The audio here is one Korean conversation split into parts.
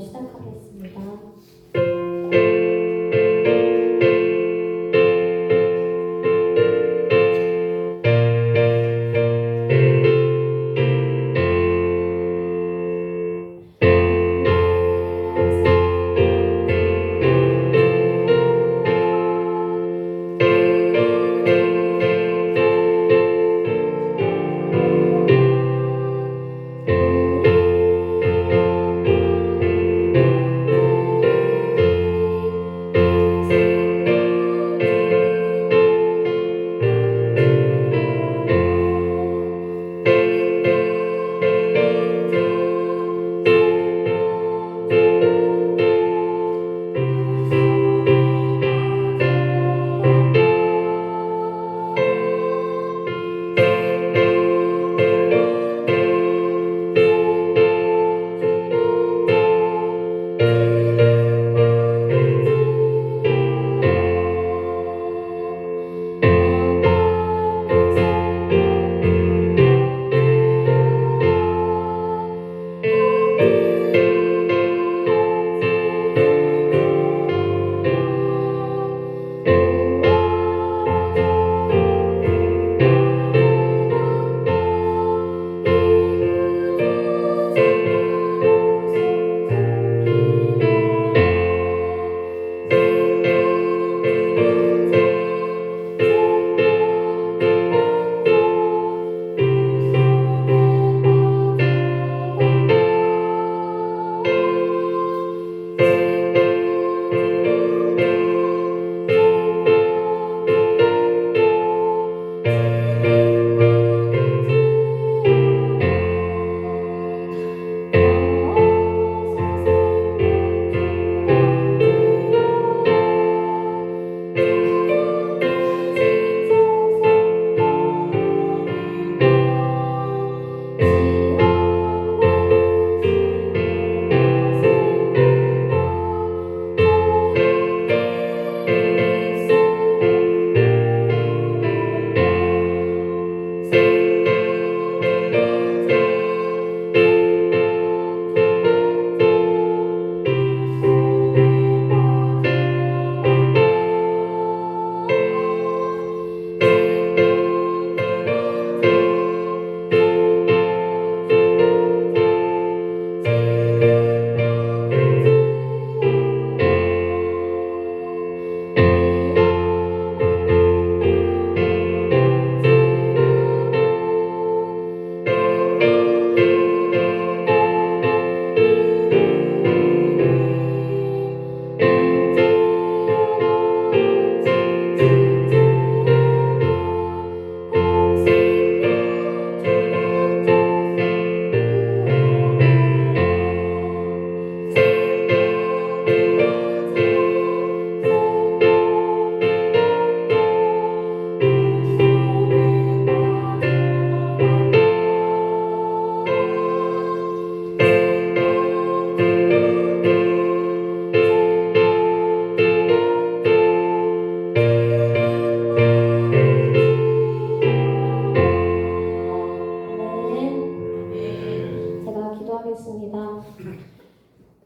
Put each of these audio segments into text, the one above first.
시작하겠습니다.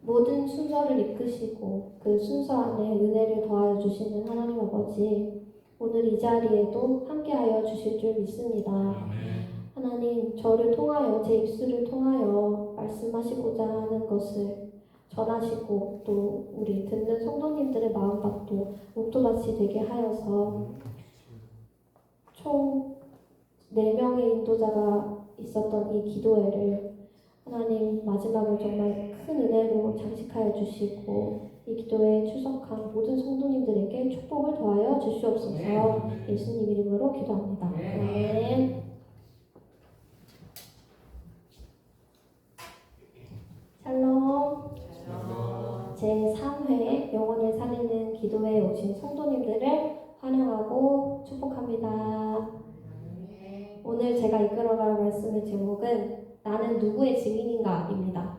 모든 순서를 이끄시고 그 순서 안에 은혜를 더하여 주시는 하나님 아버지, 오늘 이 자리에도 함께하여 주실 줄 믿습니다. 하나님, 저를 통하여, 제 입술을 통하여 말씀하시고자 하는 것을 전하시고 또 우리 듣는 성도님들의 마음밭도 옥토밭이 되게 하여서 총 4명의 인도자가 있었던 이 기도회를 하나님 마지막을 정말 큰 은혜로 장식하여 주시고 이 기도에 출석한 모든 성도님들에게 축복을 더하여 주시옵소서. 예수님 이름으로 기도합니다. 아멘. 샬롬. 제3회 영혼을 살리는 기도회에 오신 성도님들을 환영하고 축복합니다. 오늘 제가 이끌어갈 말씀의 제목은 나는 누구의 증인인가 입니다.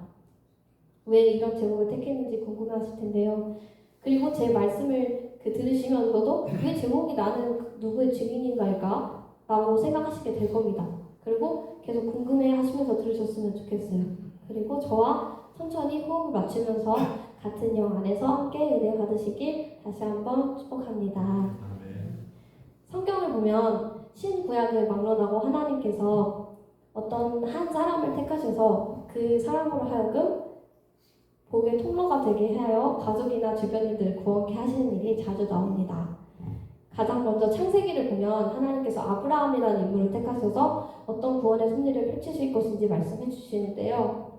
왜 이런 제목을 택했는지 궁금하실 텐데요. 그리고 제 말씀을 들으시면서도 왜 제목이 나는 누구의 증인인가일까? 라고 생각하시게 될 겁니다. 그리고 계속 궁금해 하시면서 들으셨으면 좋겠어요. 그리고 저와 천천히 호흡을 맞추면서 같은 영 안에서 함께 은혜 받으시길 다시 한번 축복합니다. 성경을 보면 신구약을 막론하고 하나님께서 어떤 한 사람을 택하셔서 그 사람으로 하여금 복의 통로가 되게 하여 가족이나 주변인들을 구원케 하시는 일이 자주 나옵니다. 가장 먼저 창세기를 보면 하나님께서 아브라함이라는 인물을 택하셔서 어떤 구원의 섭리를 펼치실 것인지 말씀해 주시는데요.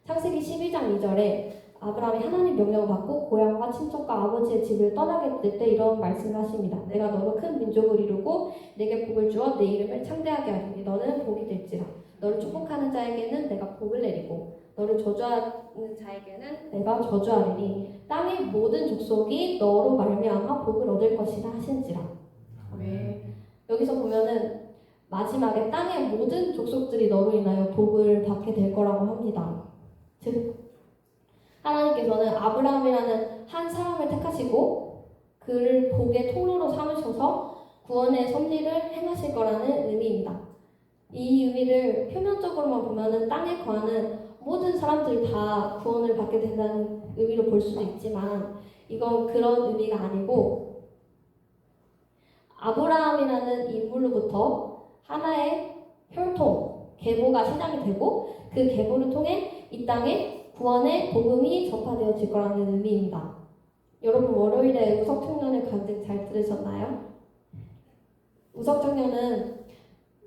창세기 12장 2절에 아브라함이 하나님 명령을 받고 고향과 친척과 아버지의 집을 떠나게 될 때 이런 말씀을 하십니다. 내가 너로 큰 민족을 이루고 내게 복을 주어 내 이름을 창대하게 하리니 너는 복이 될지라. 너를 축복하는 자에게는 내가 복을 내리고 너를 저주하는 자에게는 내가 저주하리니 땅의 모든 족속이 너로 말미암아 복을 얻을 것이라 하신지라. 여기서 보면은 마지막에 땅의 모든 족속들이 너로 인하여 복을 받게 될 거라고 합니다. 즉 하나님께서는 아브라함이라는 한 사람을 택하시고 그를 복의 통로로 삼으셔서 구원의 섭리를 행하실 거라는 의미입니다. 이 의미를 표면적으로만 보면은 땅에 거하는 모든 사람들이 다 구원을 받게 된다는 의미로 볼 수도 있지만 이건 그런 의미가 아니고 아브라함이라는 인물로부터 하나의 혈통, 계보가 시작이 되고 그 계보를 통해 이 땅에 구원의 복음이 전파되어질 거라는 의미입니다. 여러분 월요일에 우석청년을 가득 잘 들으셨나요? 우석청년은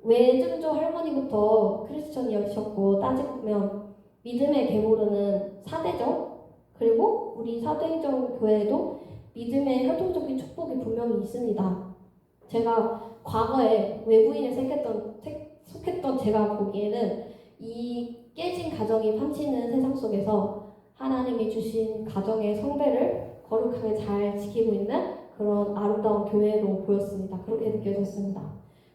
외증조 할머니부터 크리스천이셨고 따지고 보면 믿음의 계보로는 사대정 그리고 우리 사도행정 교회에도 믿음의 혈통적인 축복이 분명히 있습니다. 제가 과거에 외부인에 속했던 제가 보기에는 이 깨진 가정이 판치는 세상 속에서 하나님이 주신 가정의 성배를 거룩하게 잘 지키고 있는 그런 아름다운 교회로 보였습니다. 그렇게 느껴졌습니다.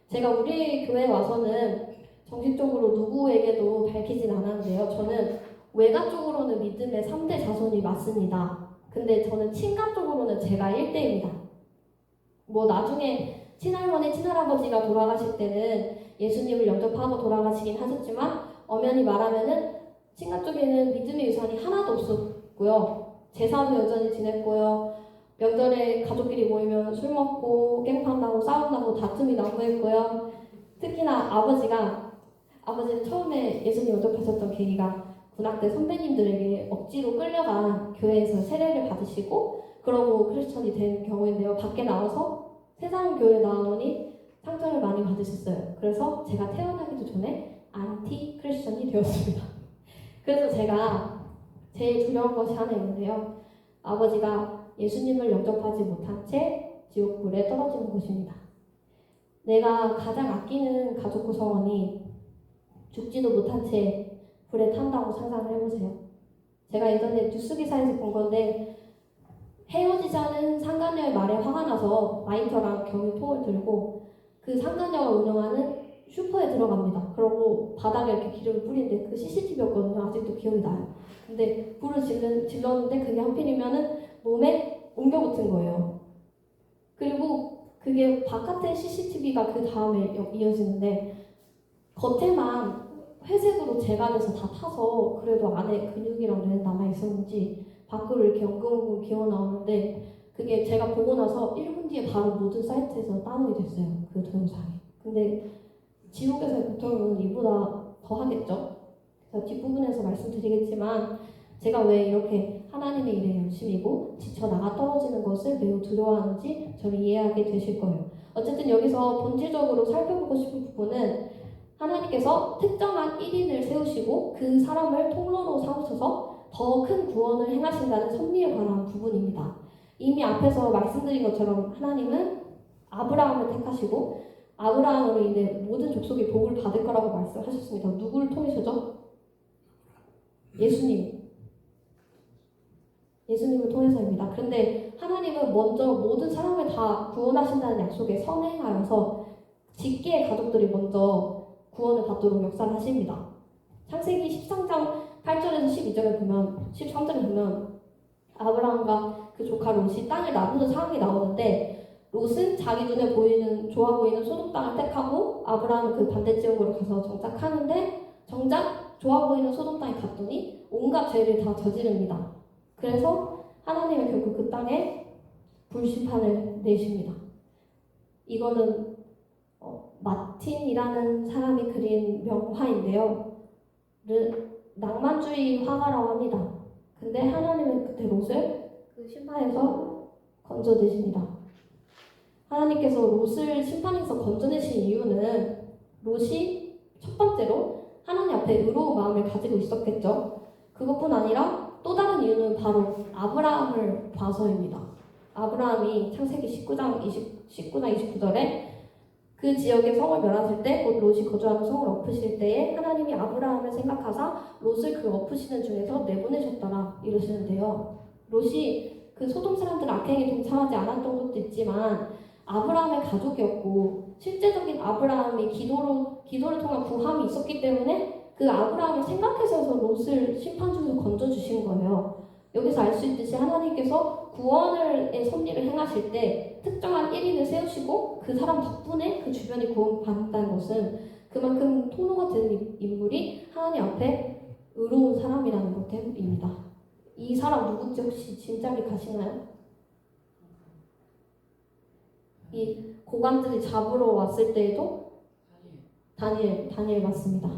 제가 우리 교회에 와서는 정식적으로 누구에게도 밝히진 않았는데요. 저는 외가 쪽으로는 믿음의 3대 자손이 맞습니다. 근데 저는 친가 쪽으로는 제가 1대입니다. 나중에 친할머니, 친할아버지가 돌아가실 때는 예수님을 영접하고 돌아가시긴 하셨지만 엄연히 말하면은 친가 쪽에는 믿음의 유산이 하나도 없었고요. 제사도 여전히 지냈고요. 명절에 가족끼리 모이면 술 먹고 깽판 나고 싸움 나고 다툼이 난무했고요. 특히나 아버지는 처음에 예수님 영접하셨던 계기가 군악대 선배님들에게 억지로 끌려가 교회에서 세례를 받으시고 그러고 크리스천이 된 경우인데요. 밖에 나와서 세상 교회 나오니 상처를 많이 받으셨어요. 그래서 제가 태어나기도 전에 안티 크리스천이 되었습니다. 그래서 제가 제일 두려운 것이 하나 있는데요. 아버지가 예수님을 영접하지 못한 채 지옥불에 떨어지는 것입니다. 내가 가장 아끼는 가족 구성원이 죽지도 못한 채 불에 탄다고 상상을 해보세요. 제가 예전에 뉴스 기사에서 본 건데 헤어지자는 상간녀의 말에 화가 나서 라이터랑 경유통을 들고 그 상간녀가 운영하는 슈퍼에 들어갑니다. 그러고 바닥에 이렇게 기름을 뿌리는데 그 CCTV였거든요. 아직도 기억이 나요. 근데 불을 질렀는데 그게 하필이면은 몸에 옮겨 붙은 거예요. 그리고 그게 바깥의 CCTV가 그 다음에 이어지는데 겉에만 회색으로 제가 돼서 다 타서 그래도 안에 근육이랑 뇌는 남아있었는지 밖으로 이렇게 엉금엉금 기어 나오는데 그게 제가 보고 나서 1분 뒤에 바로 모든 사이트에서 다운이 됐어요. 그 동영상이. 근데 지옥에서의 고통은 이보다 더 하겠죠? 제가 뒷부분에서 말씀드리겠지만 제가 왜 이렇게 하나님의 일에 열심이고 지쳐 나가 떨어지는 것을 매우 두려워하는지 저를 이해하게 되실 거예요. 어쨌든 여기서 본질적으로 살펴보고 싶은 부분은 하나님께서 특정한 1인을 세우시고 그 사람을 통로로 삼으셔서 더 큰 구원을 행하신다는 섭리에 관한 부분입니다. 이미 앞에서 말씀드린 것처럼 하나님은 아브라함을 택하시고 아브라함으로 인해 모든 족속이 복을 받을 거라고 말씀하셨습니다. 누구를 통해서죠? 예수님을 통해서입니다. 그런데 하나님은 먼저 모든 사람을 다 구원하신다는 약속에 선행하여서 직계의 가족들이 먼저 구원을 받도록 역사를 하십니다. 창세기 13장 8절에서 13절에 보면 아브라함과 그 조카 롯이 땅을 나누는 상황이 나오는데 롯은 자기 눈에 좋아 보이는 소돔 땅을 택하고 아브라함은 그 반대 지역으로 가서 정착하는데 정작 좋아 보이는 소돔 땅에 갔더니 온갖 죄를 다 저지릅니다. 그래서 하나님은 결국 그 땅에 불심판을 내십니다. 이거는 마틴이라는 사람이 그린 명화인데요. 낭만주의 화가라고 합니다. 근데 하나님은 그때 롯을 그 심판에서 건져내십니다. 하나님께서 롯을 심판에서 건져내신 이유는 롯이 첫 번째로 하나님 앞에 의로운 마음을 가지고 있었겠죠. 그것뿐 아니라 또 다른 이유는 바로 아브라함을 봐서입니다. 아브라함이 창세기 19장 29절에 그 지역의 성을 멸하실 때 곧 롯이 거주하는 성을 엎으실 때에 하나님이 아브라함을 생각하사 롯을 그 엎으시는 중에서 내보내셨더라 이러시는데요. 롯이 그 소돔 사람들 악행에 동참하지 않았던 것도 있지만 아브라함의 가족이었고 실제적인 아브라함이 기도를 통한 구함이 있었기 때문에 그 아브라함을 생각해서 롯을 심판 중에서 건져주신 거예요. 여기서 알 수 있듯이 하나님께서 구원의 섭리를 행하실 때 특정한 1인을 세우시고 그 사람 덕분에 그 주변이 구원받는다는 것은 그만큼 통로가 되는 인물이 하나님 앞에 의로운 사람이라는 것 때문입니다. 이 사람 누군지 혹시 짐작이 가시나요? 이 고관들이 잡으러 왔을 때에도 다니엘 맞습니다.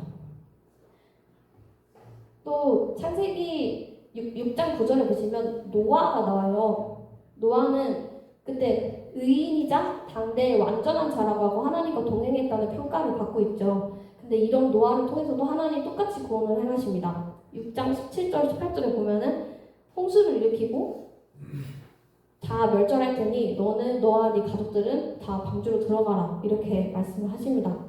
또 창세기 6장 9절에 보시면 노아가 나와요. 노아는 그때 의인이자 당대의 완전한 자라고 하고 하나님과 동행했다는 평가를 받고 있죠. 근데 이런 노아를 통해서도 하나님 똑같이 구원을 행하십니다. 6장 17절 18절에 보면은 홍수를 일으키고 다 멸절할 테니 너는 너와 네 가족들은 다 방주로 들어가라 이렇게 말씀을 하십니다.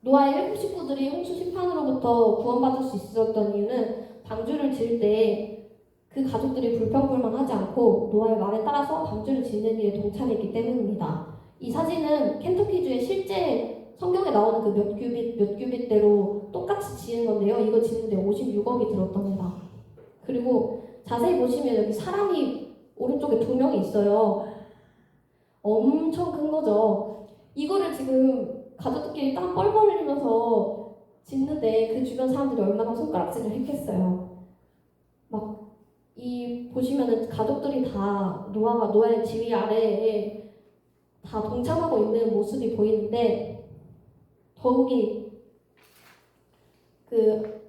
노아의 7 식구들이 홍수 심판으로부터 구원받을 수 있었던 이유는 방주를 지을 때 그 가족들이 불평불만하지 않고 노아의 말에 따라서 방주를 짓는 일에 동참했기 때문입니다. 이 사진은 켄터키주의 실제 성경에 나오는 그 몇 규빗대로 똑같이 지은 건데요. 이거 짓는데 56억이 들었답니다. 그리고 자세히 보시면 여기 사람이 오른쪽에 2명이 있어요. 엄청 큰 거죠. 이거를 지금 가족들끼리 땀 뻘뻘 흘리면서 짓는데 그 주변 사람들이 얼마나 손가락질을 했겠어요. 보시면은 가족들이 다 노아의 지휘 아래에 다 동참하고 있는 모습이 보이는데 더욱이 그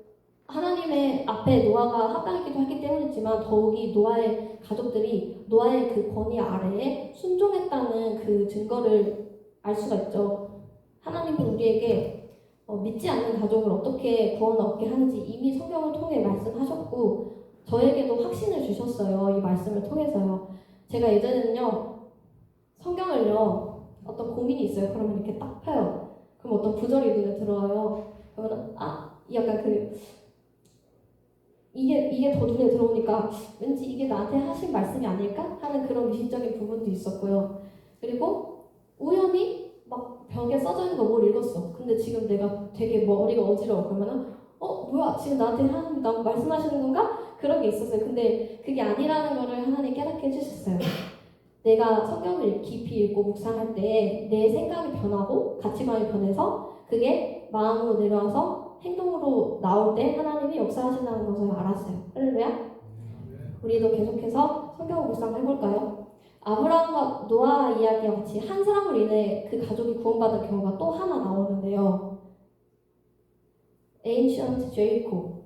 하나님의 앞에 노아가 합당했기도 했기 때문이지만 더욱이 노아의 가족들이 노아의 그 권위 아래에 순종했다는 그 증거를 알 수가 있죠. 하나님은 우리에게 믿지 않는 가족을 어떻게 구원을 얻게 하는지 이미 성경을 통해 말씀하셨고 저에게도 확신을 주셨어요. 이 말씀을 통해서요. 제가 예전에는요 성경을요 어떤 고민이 있어요. 그러면 이렇게 딱 펴요. 그럼 어떤 구절이 눈에 들어와요. 그러면 약간 이게 더 눈에 들어오니까 왠지 이게 나한테 하신 말씀이 아닐까 하는 그런 미신적인 부분도 있었고요. 그리고 우연히 막 벽에 써져 있는 거 뭘 읽었어. 근데 지금 내가 되게 머리가 어지러워. 그러면은 뭐야 지금 나한테 하나님 나 말씀하시는 건가? 그런 게 있었어요. 근데 그게 아니라는 거를 하나님 깨닫게 해주셨어요. 내가 성경을 깊이 읽고 묵상할 때 내 생각이 변하고 가치관이 변해서 그게 마음으로 내려와서 행동으로 나올 때 하나님이 역사하신다는 것을 알았어요. 할렐루야. 우리도 계속해서 성경을 묵상을 해볼까요? 아브라함과 노아 이야기와 같이 한 사람으로 인해 그 가족이 구원받은 경우가 또 하나 나오는데요. Ancient Jericho.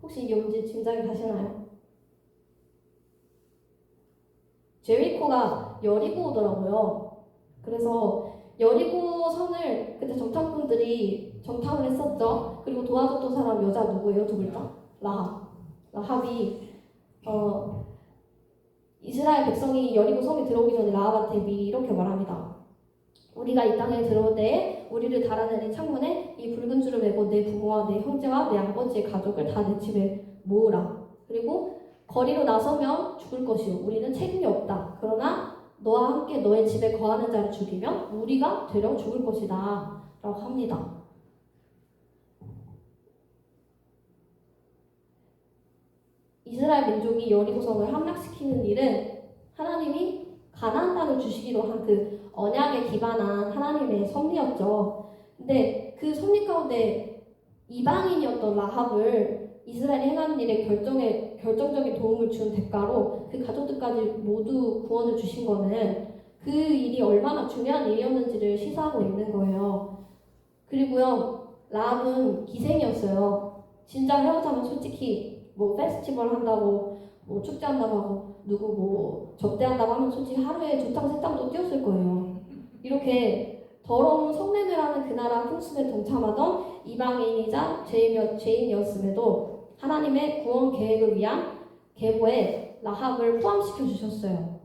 혹시 이게 뭔지 짐작이 가시나요? 제리코가 여리고더라고요. 그래서 여리고 성을 그때 정탐꾼들이 정탐을 했었죠. 그리고 도와줬던 사람 여자 누구예요? 두 글자? 라합이 이스라엘 백성이 여리고 성에 들어오기 전에 라합한테 미리 이렇게 말합니다. 우리가 이 땅에 들어올 때에 우리를 달아내는 창문에 이 붉은 줄을 매고 내 부모와 내 형제와 내 아버지의 가족을 다 내 집에 모으라. 그리고 거리로 나서면 죽을 것이요 우리는 책임이 없다. 그러나 너와 함께 너의 집에 거하는 자를 죽이면 우리가 되려 죽을 것이다 라고 합니다. 이스라엘 민족이 여리고성을 함락시키는 일은 하나님이 가나안 땅을 주시기로 한 그 언약에 기반한 하나님의 섭리였죠. 근데 그 섭리 가운데 이방인이었던 라합을 이스라엘이 행하는 일에 결정적인 도움을 준 대가로 그 가족들까지 모두 구원을 주신 거는 그 일이 얼마나 중요한 일이었는지를 시사하고 있는 거예요. 그리고요, 라합은 기생이었어요. 진작 헤어자면 솔직히 뭐 페스티벌 한다고 뭐 축제한다고 하고 누구 뭐 접대한다고 하면 솔직히 하루에 2장 3장도 뛰었을 거예요. 이렇게 더러운 성내매라는 그 나라 풍습에 동참하던 이방인이자 죄인이었음에도 하나님의 구원 계획을 위한 계보에 라합을 포함시켜 주셨어요.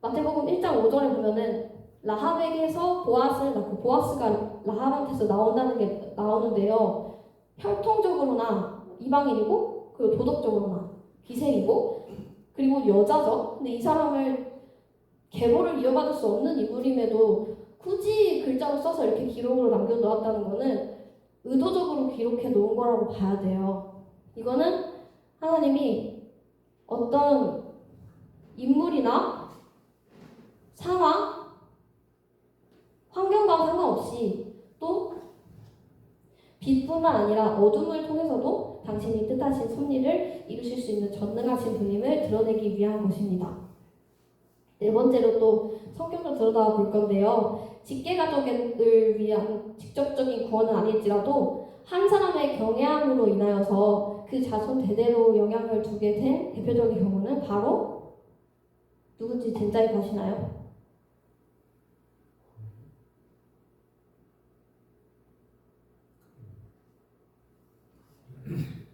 마태복음 1장 5절에 보면은 라합에게서 보아스를 낳고 보아스가 라합한테서 나온다는 게 나오는데요. 혈통적으로나 이방인이고 그리고 도덕적으로나 기생이고 그리고 여자죠. 근데 이 사람을 계보를 이어받을 수 없는 인물임에도 굳이 글자로 써서 이렇게 기록으로 남겨놓았다는 거는 의도적으로 기록해 놓은 거라고 봐야 돼요. 이거는 하나님이 어떤 인물이나 상황, 환경과 상관없이 또 빛뿐만 아니라 어둠을 통해서도 당신이 뜻하신 섭리를 이루실 수 있는 전능하신 분임을 드러내기 위한 것입니다. 네 번째로 또 성경을 들여다봐 볼 건데요. 직계가족을 위한 직접적인 구원은 아닐지라도 한 사람의 경외함으로 인하여서 그 자손 대대로 영향을 두게 된 대표적인 경우는 바로 누군지 된자리 가시나요?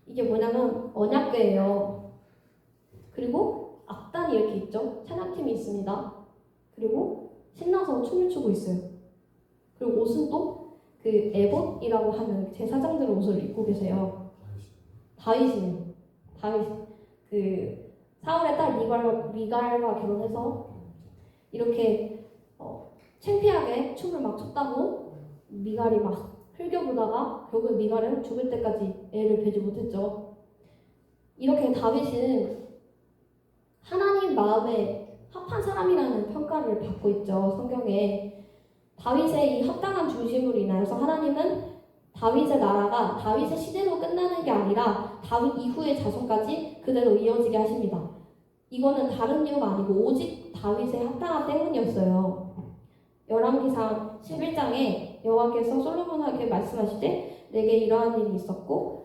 이게 뭐냐면 언약궤예요. 그리고 악단이 이렇게 있죠. 찬양팀이 있습니다. 그리고 신나서 춤을 추고 있어요. 그리고 옷은 또 그 에봇이라고 하는 제사장들 옷을 입고 계세요. 다윗이에요. 다윗. 그 사울의 딸 미갈과 결혼해서 이렇게 창피하게 춤을 막 췄다고 미갈이 막 흘겨보다가 결국 미갈은 죽을 때까지 애를 베지 못했죠. 이렇게 다윗은 하나님 마음에 합한 사람이라는 평가를 받고 있죠. 성경에. 다윗의 이 합당한 중심으로 인하여서 하나님은 다윗의 나라가 다윗의 시대로 끝나는 게 아니라 다윗 이후의 자손까지 그대로 이어지게 하십니다. 이거는 다른 이유가 아니고 오직 다윗의 합당함 때문이었어요. 열왕기상 11장에 여호와께서 솔로몬에게 말씀하시되 내게 이러한 일이 있었고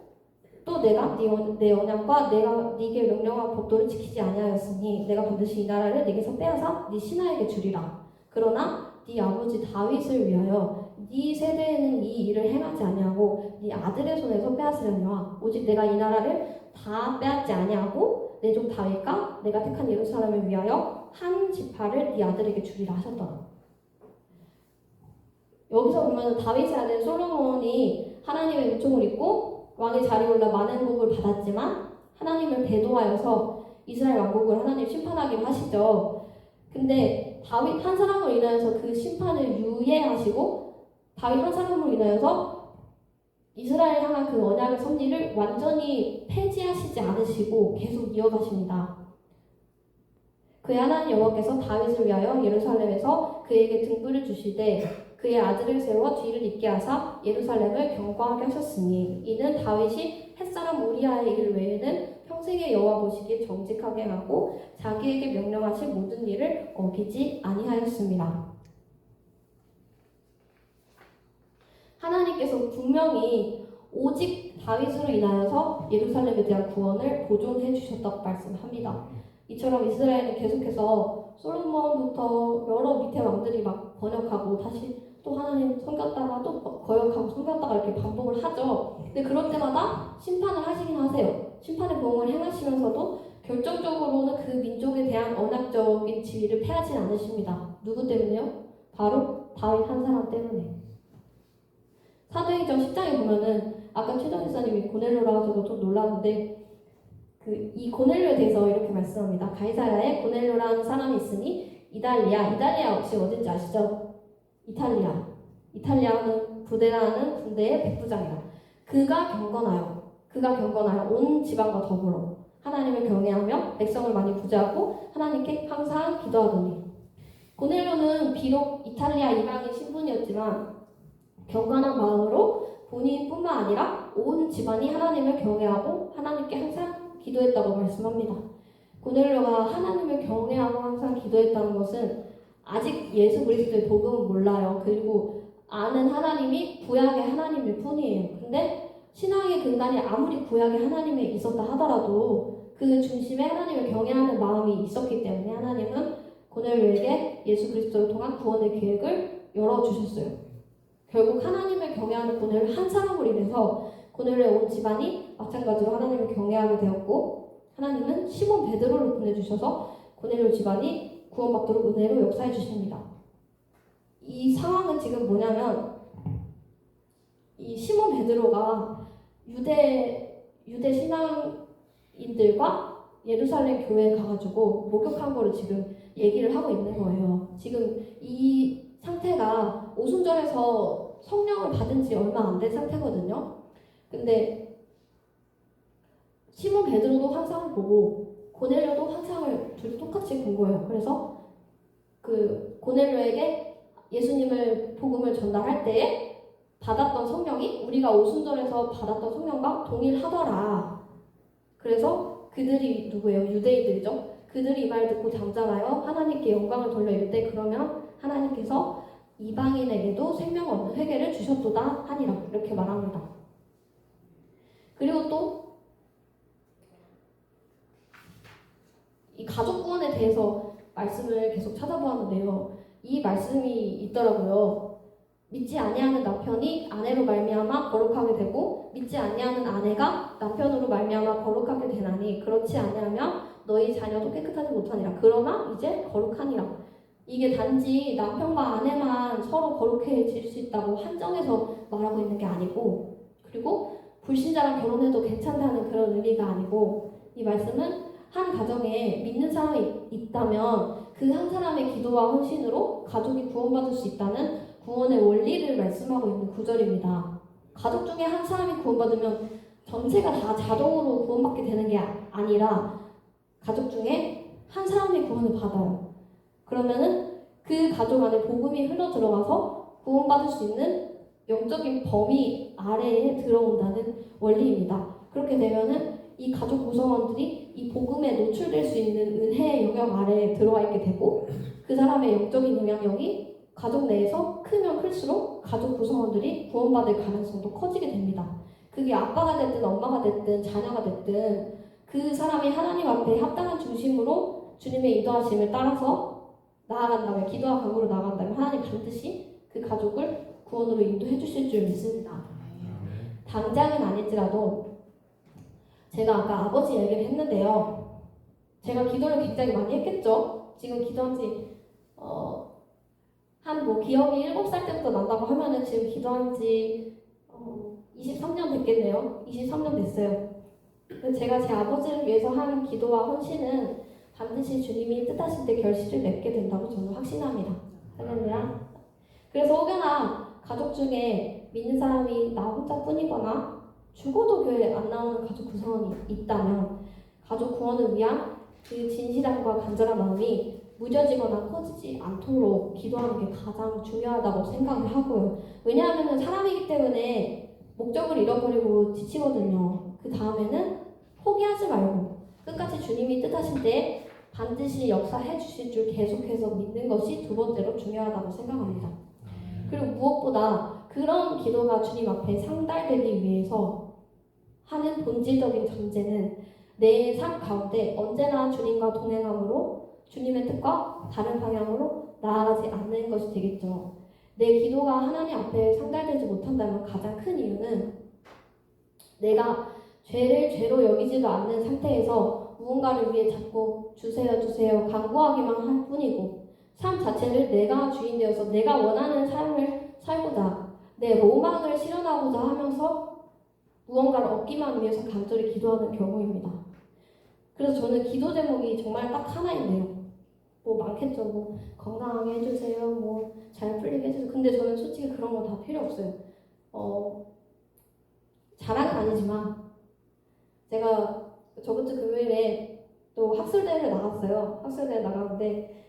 또 내가 내 언약과 내가 네게 명령한 법도를 지키지 아니하였으니 내가 반드시 이 나라를 네게서 빼앗아 네 신하에게 주리라. 그러나 네 아버지 다윗을 위하여 네 세대에는 이 일을 행하지 아니하고 네 아들의 손에서 빼앗으려니와 오직 내가 이 나라를 다 빼앗지 아니하고 내 종 다윗과 내가 택한 예루살렘을 위하여 한 지파를 네 아들에게 주리라 하셨더라. 여기서 보면 다윗의 아들 솔로몬이 하나님의 은총을 입고 왕의 자리에 올라 많은 복을 받았지만 하나님을 배도하여서 이스라엘 왕국을 하나님 심판하기로 하시죠. 근데 다윗 한 사람으로 인하여서 그 심판을 유예하시고 다윗 한 사람으로 인하여서 이스라엘 향한 그 언약의 섭리를 완전히 폐지하시지 않으시고 계속 이어가십니다. 그의 하나님 여호와께서 다윗을 위하여 예루살렘에서 그에게 등불을 주시되 그의 아들을 세워 뒤를 잇게 하사 예루살렘을 경고하게 하셨으니 이는 다윗이 햇사람 우리아의 일 외에는 평생의 여호와 보시기에 정직하게 하고 자기에게 명령하신 모든 일을 어기지 아니하였습니다. 하나님께서 분명히 오직 다윗으로 인하여서 예루살렘에 대한 구원을 보존해 주셨다고 말씀합니다. 이처럼 이스라엘은 계속해서 솔로몬부터 여러 밑에 왕들이 막 번역하고 다시 또 하나님 섬겼다가 또 거역하고 섬겼다가 이렇게 반복을 하죠. 근데 그럴 때마다 심판을 하시긴 하세요. 심판의 보응을 행하시면서도 결정적으로는 그 민족에 대한 언약적인 지위를 폐하지 않으십니다. 누구 때문에요? 바로 다윗 한 사람 때문에. 사도행전 10장에 보면은 아까 최정 지사님이 고넬료라 가지고 좀 놀랐는데 이 고넬료에 대해서 이렇게 말씀합니다. 가이사랴에 고넬료라는 사람이 있으니 이달리아 혹시 어딘지 아시죠? 이탈리아는 부대라는 군대의 백부장이다. 그가 경건하여 온 지방과 더불어 하나님을 경외하며 백성을 많이 구제하고 하나님께 항상 기도하더니 고넬료는 비록 이탈리아 이방인 신분이었지만 경건한 마음으로 본인뿐만 아니라 온 집안이 하나님을 경외하고 하나님께 항상 기도했다고 말씀합니다. 고넬료가 하나님을 경외하고 항상 기도했다는 것은 아직 예수 그리스도의 복음은 몰라요. 그리고 아는 하나님이 구약의 하나님일 뿐이에요. 근데 신앙의 근간이 아무리 구약의 하나님에 있었다 하더라도 그 중심에 하나님을 경외하는 마음이 있었기 때문에 하나님은 고넬료에게 예수 그리스도를 통한 구원의 계획을 열어주셨어요. 결국 하나님을 경외하는 고넬료 한 사람으로 인해서 고넬료의 온 집안이 마찬가지로 하나님을 경외하게 되었고, 하나님은 시몬 베드로를 보내주셔서 고넬료 집안이 구원받도록 은혜로 역사해 주십니다. 이 상황은 지금 뭐냐면, 이 시몬 베드로가 유대 신앙인들과 예루살렘 교회에 가가지고 목욕한 거를 지금 얘기를 하고 있는 거예요. 지금 이 상태가 오순절에서 성령을 받은 지 얼마 안 된 상태거든요. 근데 시몬 베드로도 환상을 보고 고넬료도 환상을 둘이 똑같이 본 거예요. 그래서 그 고넬료에게 예수님을 복음을 전달할 때에 받았던 성령이 우리가 오순절에서 받았던 성령과 동일하더라. 그래서 그들이 누구예요? 유대인들이죠. 그들이 이 말 듣고 잠잠하여 하나님께 영광을 돌려 이르되 그러면 하나님께서 이방인에게도 생명 얻는 회개를 주셨도다 하니라. 이렇게 말합니다. 그리고 또 이 가족 구원에 대해서 말씀을 계속 찾아보았는데요. 이 말씀이 있더라고요. 믿지 아니하는 남편이 아내로 말미암아 거룩하게 되고 믿지 아니하는 아내가 남편으로 말미암아 거룩하게 되나니 그렇지 아니하면 너희 자녀도 깨끗하지 못하니라. 그러나 이제 거룩하니라. 이게 단지 남편과 아내만 서로 거룩해질 수 있다고 한정해서 말하고 있는 게 아니고, 그리고 불신자랑 결혼해도 괜찮다는 그런 의미가 아니고, 이 말씀은 한 가정에 믿는 사람이 있다면 그 한 사람의 기도와 헌신으로 가족이 구원받을 수 있다는 구원의 원리를 말씀하고 있는 구절입니다. 가족 중에 한 사람이 구원받으면 전체가 다 자동으로 구원받게 되는 게 아니라 가족 중에 한 사람이 구원을 받아요. 그러면은 그 가족 안에 복음이 흘러 들어가서 구원받을 수 있는 영적인 범위 아래에 들어온다는 원리입니다. 그렇게 되면은 이 가족 구성원들이 이 복음에 노출될 수 있는 은혜의 영역 아래에 들어와 있게 되고, 그 사람의 영적인 영향력이 가족 내에서 크면 클수록 가족 구성원들이 구원받을 가능성도 커지게 됩니다. 그게 아빠가 됐든 엄마가 됐든 자녀가 됐든 그 사람이 하나님 앞에 합당한 중심으로 주님의 인도하심을 따라서 나아간다면, 기도와 간구로 나아간다면 하나님 반드시 그 가족을 구원으로 인도해 주실 줄 믿습니다. 당장은 아닐지라도 제가 아까 아버지 얘기를 했는데요. 제가 기도를 굉장히 많이 했겠죠. 지금 기도한 지 기억이 7살 때부터 난다고 하면은 지금 기도한 지 23년 됐겠네요. 23년 됐어요. 제가 제 아버지를 위해서 한 기도와 헌신은 반드시 주님이 뜻하실 때 결실을 맺게 된다고 저는 확신합니다. 할렐루야. 그래서 혹여나 가족 중에 믿는 사람이 나 혼자뿐이거나 죽어도 교회 안 나오는 가족 구성원이 있다면 가족 구원을 위한 그 진실함과 간절한 마음이 무뎌지거나 커지지 않도록 기도하는 게 가장 중요하다고 생각을 하고요. 왜냐하면 사람이기 때문에 목적을 잃어버리고 지치거든요. 그 다음에는 포기하지 말고 끝까지 주님이 뜻하실 때 반드시 역사해 주실 줄 계속해서 믿는 것이 두 번째로 중요하다고 생각합니다. 그리고 무엇보다 그런 기도가 주님 앞에 상달되기 위해서 하는 본질적인 전제는 내 삶 가운데 언제나 주님과 동행함으로 주님의 뜻과 다른 방향으로 나아가지 않는 것이 되겠죠. 내 기도가 하나님 앞에 상달되지 못한다면 가장 큰 이유는 내가 죄를 죄로 여기지도 않는 상태에서 무언가를 위해 자꾸 주세요 간구하기만 할 뿐이고, 삶 자체를 내가 주인 되어서 내가 원하는 삶을 살고자 내 로망을 실현하고자 하면서 무언가를 얻기만 위해서 간절히 기도하는 경우입니다. 그래서 저는 기도 제목이 정말 딱 하나인데요. 뭐 많겠죠. 뭐 건강하게 해주세요. 뭐 잘 풀리게 해주세요. 근데 저는 솔직히 그런 거 다 필요 없어요. 자랑은 아니지만 제가 저번 주 금요일에 또 학술대회를 나갔어요. 학술대회 나갔는데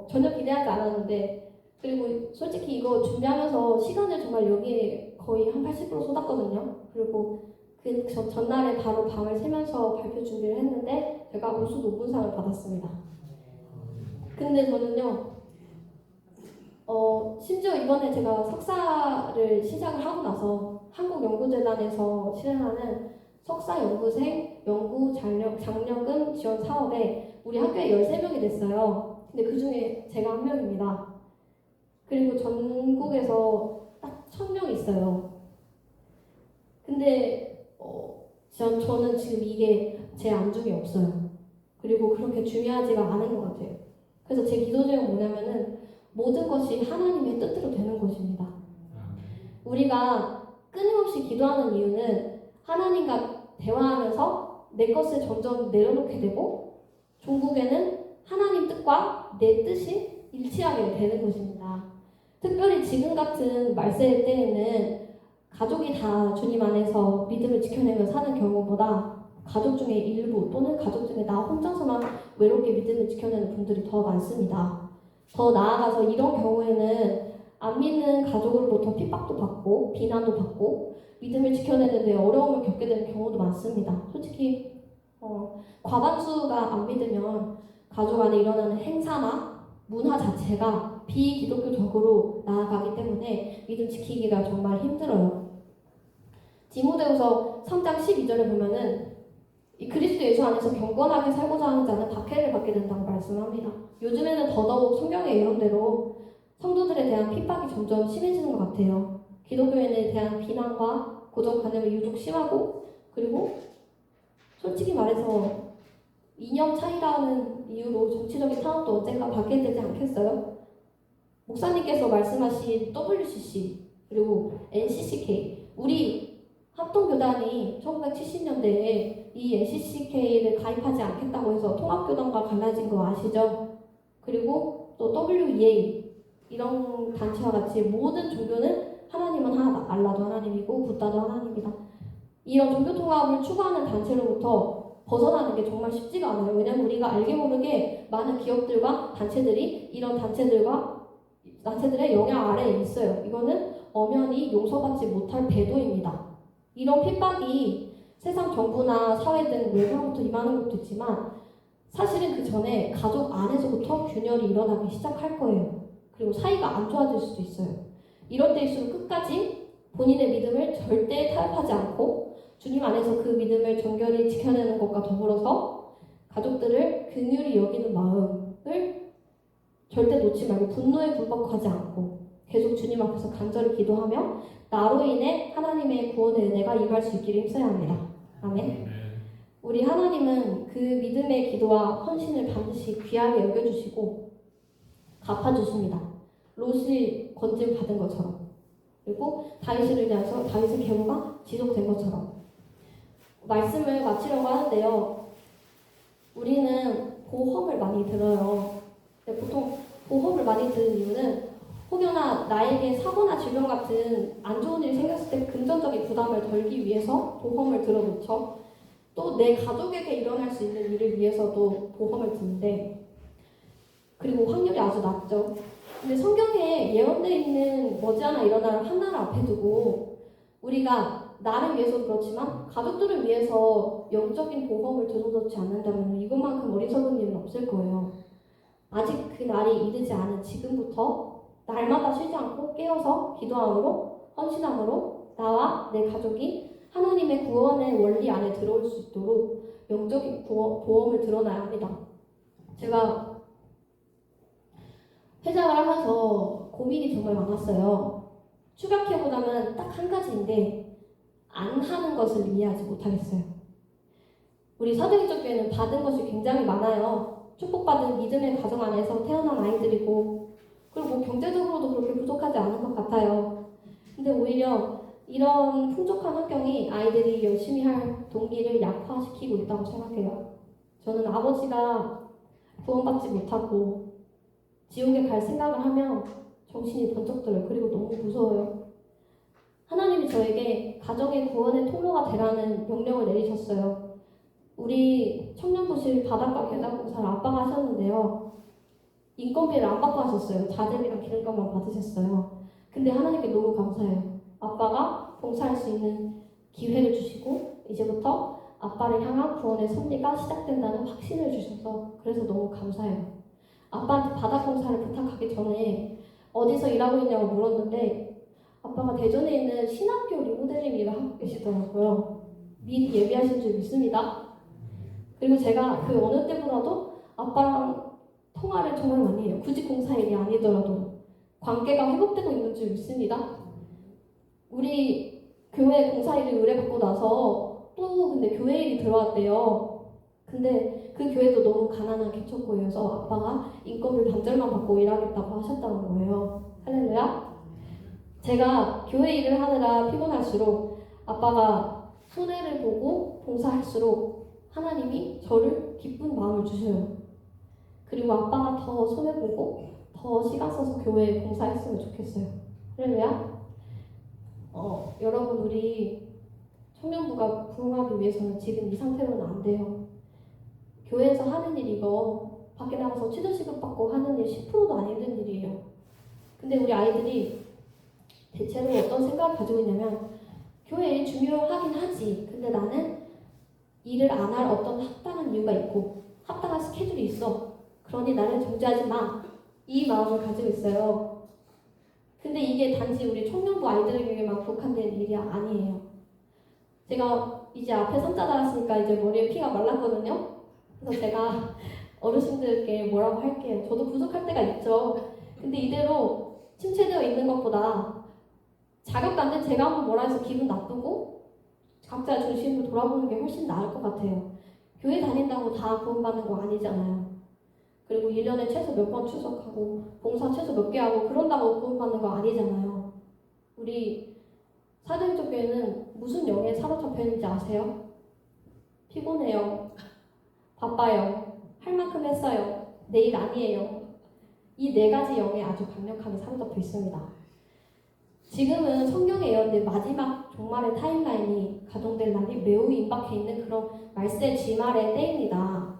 전혀 기대하지 않았는데, 그리고 솔직히 이거 준비하면서 시간을 정말 여기에 거의 한 80% 쏟았거든요. 그리고 그 전날에 바로 밤을 새면서 발표 준비를 했는데 제가 우수 논문상을 받았습니다. 근데 저는요, 심지어 이번에 제가 석사를 시작을 하고 나서 한국연구재단에서 실행하는 석사 연구생 연구 장려금 지원 사업에 우리 학교에 13명이 됐어요. 근데 그 중에 제가 한 명입니다. 그리고 전국에서 딱 1000명이 있어요. 근데 저는 지금 이게 제 안중에 없어요. 그리고 그렇게 중요하지가 않은 것 같아요. 그래서 제 기도 제목은 뭐냐면은 모든 것이 하나님의 뜻대로 되는 것입니다. 우리가 끊임없이 기도하는 이유는 하나님과 대화하면서 내 것을 점점 내려놓게 되고 종국에는 하나님 뜻과 내 뜻이 일치하게 되는 것입니다. 특별히 지금 같은 말세 때에는 가족이 다 주님 안에서 믿음을 지켜내며 사는 경우보다 가족 중에 일부 또는 가족 중에 나 혼자서만 외롭게 믿음을 지켜내는 분들이 더 많습니다. 더 나아가서 이런 경우에는 안 믿는 가족으로부터 핍박도 받고 비난도 받고 믿음을 지켜내는데 어려움을 겪게 되는 경우도 많습니다. 솔직히 과반수가 안 믿으면 가족 안에 일어나는 행사나 문화 자체가 비기독교적으로 나아가기 때문에 믿음 지키기가 정말 힘들어요. 디모데후서 3장 12절에 보면은 이 그리스도 예수 안에서 경건하게 살고자 하는 자는 박해를 받게 된다고 말씀합니다. 요즘에는 더더욱 성경에 예언대로 성도들에 대한 핍박이 점점 심해지는 것 같아요. 기독교인에 대한 비난과 고정관념이 유독 심하고 그리고 솔직히 말해서 이념 차이라는 이유로 정치적인 탄압도 언젠가 받게 되지 않겠어요? 목사님께서 말씀하신 WCC 그리고 NCCK 우리 합동교단이 1970년대에 이 NCCK를 가입하지 않겠다고 해서 통합교단과 갈라진 거 아시죠? 그리고 또 WEA 이런 단체와 같이 모든 종교는 하나님은 하나다. 알라도 하나님이고 붓다도 하나님이다. 이런 종교 통합을 추구하는 단체로부터 벗어나는 게 정말 쉽지가 않아요. 왜냐면 우리가 알게 모르게 많은 기업들과 단체들이 이런 단체들의 영향 아래에 있어요. 이거는 엄연히 용서받지 못할 배도입니다. 이런 핍박이 세상 정부나 사회 등 외부로부터 임하는 것도 있지만 사실은 그 전에 가족 안에서부터 균열이 일어나기 시작할 거예요. 그리고 사이가 안 좋아질 수도 있어요. 이럴 때일수록 끝까지 본인의 믿음을 절대 타협하지 않고 주님 안에서 그 믿음을 정결히 지켜내는 것과 더불어서 가족들을 긍휼히 여기는 마음을 절대 놓지 말고 분노에 굴복하지 않고 계속 주님 앞에서 간절히 기도하며 나로 인해 하나님의 구원의 은혜가 임할 수 있기를 힘써야 합니다. 아멘. 우리 하나님은 그 믿음의 기도와 헌신을 반드시 귀하게 여겨주시고 갚아주십니다. 롯이 건짐 받은 것처럼 그리고 다윗을 위해서 다윗의 계보가 지속된 것처럼 말씀을 마치려고 하는데요. 우리는 보험을 많이 들어요. 근데 보통 보험을 많이 드는 이유는 혹여나 나에게 사고나 질병 같은 안 좋은 일이 생겼을 때 금전적인 부담을 덜기 위해서 보험을 들어놓죠. 또 내 가족에게 일어날 수 있는 일을 위해서도 보험을 드는데 그리고 확률이 아주 낮죠. 근데 성경에 예언되어 있는 머지않아 일어날 한나를 앞에 두고 우리가 나를 위해서 그렇지만 가족들을 위해서 영적인 보험을 들어놓지 않는다면 이것만큼 어리석은 일은 없을 거예요. 아직 그 날이 이르지 않은 지금부터 날마다 쉬지 않고 깨어서 기도함으로 헌신함으로 나와 내 가족이 하나님의 구원의 원리 안에 들어올 수 있도록 영적인 보험을 들어놔야 합니다. 제가 회장을 하면서 고민이 정말 많았어요. 축약해보자면 딱 한 가지인데 안 하는 것을 이해하지 못하겠어요. 우리 사도행전 교회는 받은 것이 굉장히 많아요. 축복받은 믿음의 가정 안에서 태어난 아이들이고 그리고 뭐 경제적으로도 그렇게 부족하지 않은 것 같아요. 근데 오히려 이런 풍족한 환경이 아이들이 열심히 할 동기를 약화시키고 있다고 생각해요. 저는 아버지가 구원받지 못하고 지옥에 갈 생각을 하면 정신이 번쩍 들어요. 그리고 너무 무서워요. 하나님이 저에게 가정의 구원의 통로가 되라는 명령을 내리셨어요. 우리 청년부실 바닥과 계단 공사를 아빠가 하셨는데요. 인건비를 안 받고 하셨어요. 자재비랑 기름값만 받으셨어요. 근데 하나님께 너무 감사해요. 아빠가 봉사할 수 있는 기회를 주시고 이제부터 아빠를 향한 구원의 섭리가 시작된다는 확신을 주셔서 그래서 너무 감사해요. 아빠한테 바닥 봉사를 부탁하기 전에 어디서 일하고 있냐고 물었는데 아빠가 대전에 있는 신학교 리모델링 일을 하고 계시더라고요. 미리 예비하신 줄 믿습니다. 그리고 제가 그 어느 때보다도 아빠랑 통화를 정말 많이 해요. 굳이 공사 일이 아니더라도 관계가 회복되고 있는 줄 믿습니다. 우리 교회 공사 일을 의뢰받고 나서 또 근데 교회 일이 들어왔대요. 근데 그 교회도 너무 가난한 개척교회여서 아빠가 인건비 반절만 받고 일하겠다고 하셨다는 거예요. 할렐루야. 제가 교회 일을 하느라 피곤할수록 아빠가 손해를 보고 봉사할수록 하나님이 저를 기쁜 마음을 주셔요. 그리고 아빠가 더 손해보고 더 시간 써서 교회에 봉사했으면 좋겠어요. 할렐루야. 여러분 우리 청년부가 부흥하기 위해서는 지금 이 상태로는 안 돼요. 교회에서 하는 일 이거 밖에 나가서 취조시급 받고 하는 일 10%도 안 힘든 일이에요. 근데 우리 아이들이 대체로 어떤 생각을 가지고 있냐면 교회 일 중요하긴 하지. 근데 나는 일을 안 할 어떤 합당한 이유가 있고 합당한 스케줄이 있어. 그러니 나를 정죄하지 마. 이 마음을 가지고 있어요. 근데 이게 단지 우리 청년부 아이들에게만 국한된 일이 아니에요. 제가 이제 앞에 삼자 달았으니까 이제 머리에 피가 말랐거든요. 그래서 제가 어르신들께 뭐라고 할게요. 저도 부족할 때가 있죠. 근데 이대로 침체되어 있는 것보다 자격도 안 된 제가 한번 뭐라 해서 기분 나쁘고 각자 중심으로 돌아보는 게 훨씬 나을 것 같아요. 교회 다닌다고 다 구원받는 거 아니잖아요. 그리고 1년에 최소 몇 번 출석하고 봉사 최소 몇 개 하고 그런다고 구원받는 거 아니잖아요. 우리 사도행전 교회는 무슨 영에 사로잡혀 있는지 아세요? 피곤해요. 바빠요. 할 만큼 했어요. 내일 아니에요. 이 네 가지 영에 아주 강력하게 사로잡혀 있습니다. 지금은 성경에 예언된 마지막 종말의 타임라인이 가동될 날이 매우 임박해 있는 그런 말세 지말의 때입니다.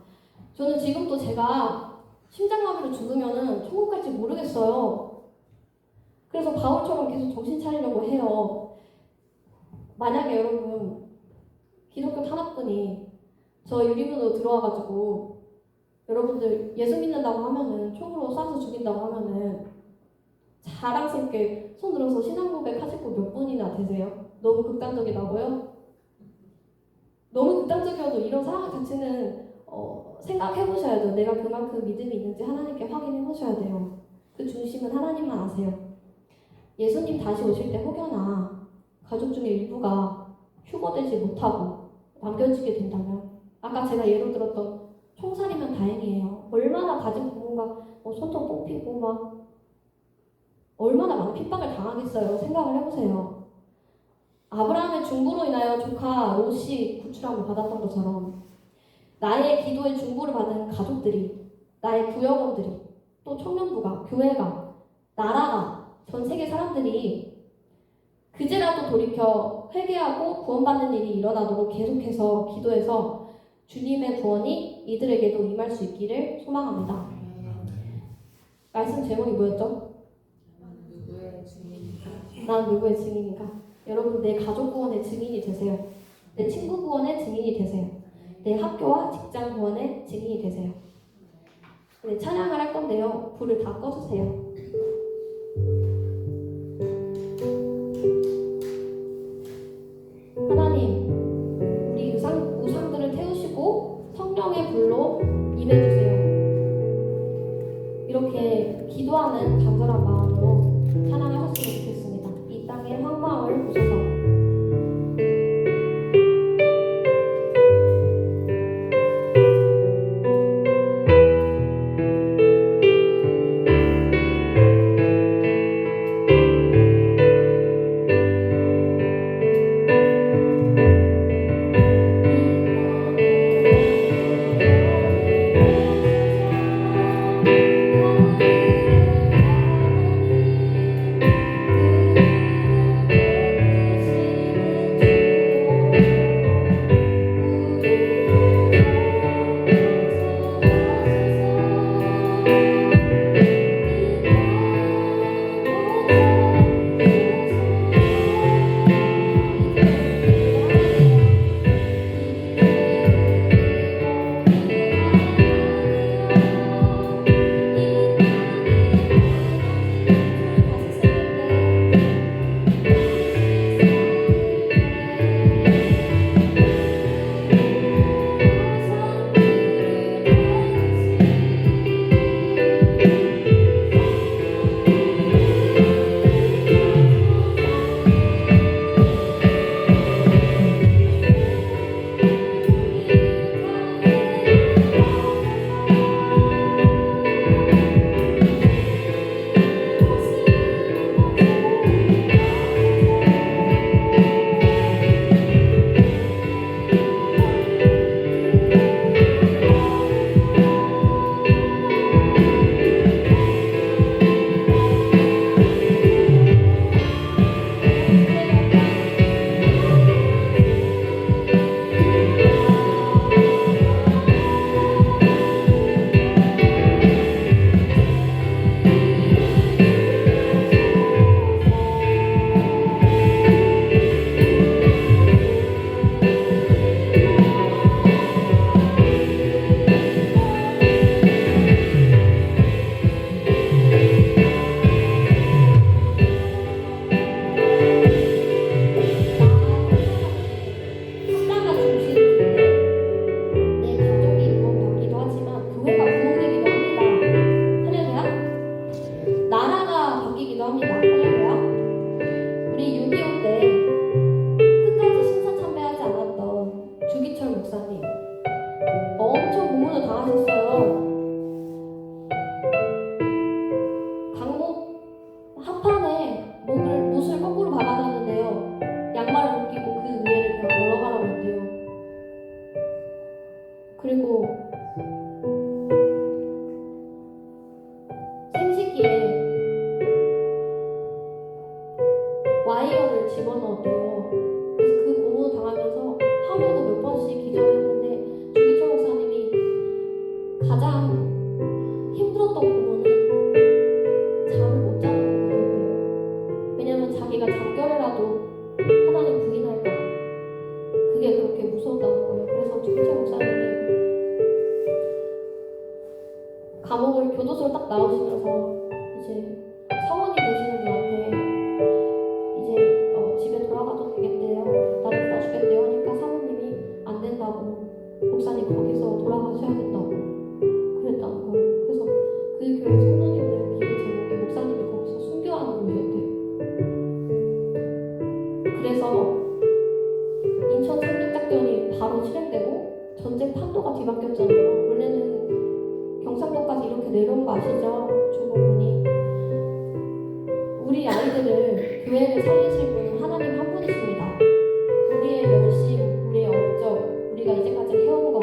저는 지금도 제가 심장마비로 죽으면은 천국 갈지 모르겠어요. 그래서 바울처럼 계속 정신 차리려고 해요. 만약에 여러분 기독교 탄압군이 저 유리문으로 들어와가지고 여러분들 예수 믿는다고 하면은 총으로 쏴서 죽인다고 하면은 자랑스럽게 손 들어서 신앙 고백 하실 분 몇 분이나 되세요? 너무 극단적이라고요? 너무 극단적이어도 이런 상황 자체는 생각해보셔야죠. 내가 그만큼 믿음이 있는지 하나님께 확인해보셔야 돼요. 그 중심은 하나님만 아세요. 예수님 다시 오실 때 혹여나 가족 중에 일부가 휴거되지 못하고 남겨지게 된다면 아까 제가 예로 들었던 총살이면 다행이에요. 얼마나 가진 부모가 손톱 뽑히고 막 얼마나 많은 핍박을 당하겠어요. 생각을 해보세요. 아브라함의 중보로 인하여 조카 롯이 구출함을 받았던 것처럼 나의 기도의 중보를 받은 가족들이, 나의 구역원들이, 또 청년부가, 교회가, 나라가, 전 세계 사람들이 그제라도 돌이켜 회개하고 구원받는 일이 일어나도록 계속해서 기도해서 주님의 구원이 이들에게도 임할 수 있기를 소망합니다. 말씀 제목이 뭐였죠? 난 누구의 증인인가? 여러분 내 가족 구원의 증인이 되세요. 내 친구 구원의 증인이 되세요. 내 학교와 직장 구원의 증인이 되세요. 네, 찬양을 할 건데요. 불을 다 꺼주세요. 하나님, 우리 우상들을 태우시고 성령의 불로 임해주세요. 이렇게 기도하는 간절한 마음으로 찬양하셨으면 좋겠습니다. 이 땅의 황망을 보소서. 와이어를 집어넣었대요. 그래서 그 고문 당하면서 하루에도 몇 번씩 기절했는데 주기철 목사님이 가장 힘들었던 부분은 잠을 못 자는 부분이었대요. 왜냐면 자기가 잠결이라도 하나님 부인할까 그게 그렇게 무서웠다는 거예요. 그래서 주기철 목사님이 감옥을 교도소를 딱 나오시면서 이제 사원이 되시는 분한테 이제 집에 돌아가도 되겠대요. 나를 풀어주겠대요 하니까 사모님이 안 된다고, 목사님 거기서 돌아가셔야 된다고 그랬다는 거예요. 그래서 그 교회 성도님들 기도 제목이 목사님이 거기서 순교하는 곳이었대요. 그래서 인천 상륙작전이 바로 실행되고 전쟁 판도가 뒤바뀌었잖아요. 원래는 경상도까지 이렇게 내려온 거 아시죠? 중공군이. 우리 아이들을 교회를 살리실 분은 하나님 한 분이십니다. 우리의 열심, 우리의 업적, 우리가 이제까지 해온 것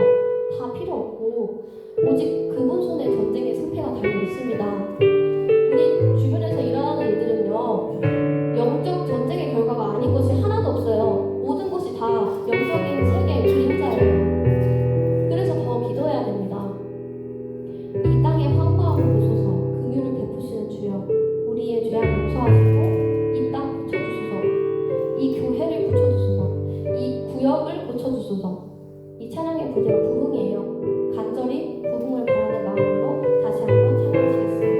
다 필요 없고 오직 그분 손에 전쟁의 승패가 달려 있습니다. 우리 주변에서 일어나는 일들은요, 영적 전쟁의 결과가 아닌 것이 하나도 없어요. 모든 것이 다 영적인 세계의 그림자예요. 그래서 더 기도해야 됩니다. 이 땅에 황무함을 보소서, 긍휼을 베푸시는 주여, 우리의 죄악 용서하시고 이 땅 고쳐주소서, 이 교회를 고쳐주소서, 이 구역을 고쳐주소서. 이 찬양의 부제가 부흥이에요. 간절히 부흥을 바라는 마음으로 다시 한번 찬양하시겠습니다.